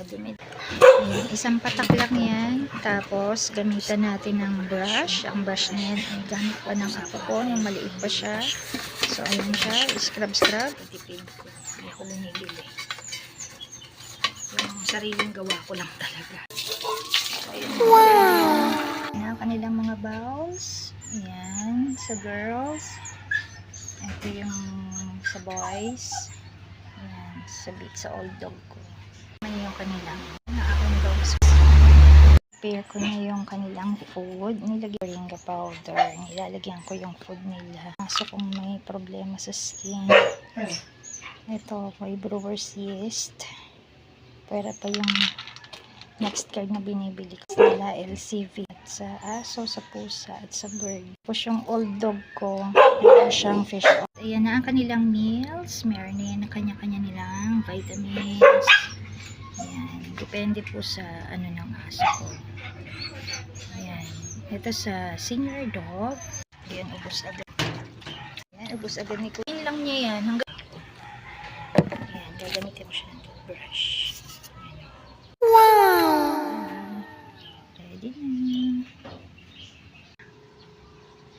mga dumi. Ayan, isang patak lang yan. Tapos, gamitan natin ng brush. Ang brush na yan ay gamit pa ng apo ko, yung maliit pa siya. So, ayan siya. Scrub. Tipid ko. Hindi ako lumibili. Yung sariling gawa ko lang talaga. Ayan. Wow! Ayan, kanilang mga bowls. Ayan, sa girls. Ito yung sa boys. Ayan, sa old dog ko. May yung kanilang na akong dogs. Prepare ko na yung kanilang food. Nilagyan ko ringa powder. Nilalagyan ko yung food nila. So kung may problema sa skin. Ito, may brewer's yeast. Pwera pa yung next card na binibili ko nila, LCV. At sa aso, sa pusa, at sa bird. Tapos yung old dog ko, meron siyang fish oil. Ayan na ang kanilang meals. Meron na yan ang kanya-kanya nilang vitamins. Ayan. Depende po sa ano ng aso ko. Ayan. Ito sa senior dog. Ayan, ubos agad. Ayan, ubos agad ni Queen lang niya yan. Hanggang ayan, gagamitin ko siya ng toothbrush.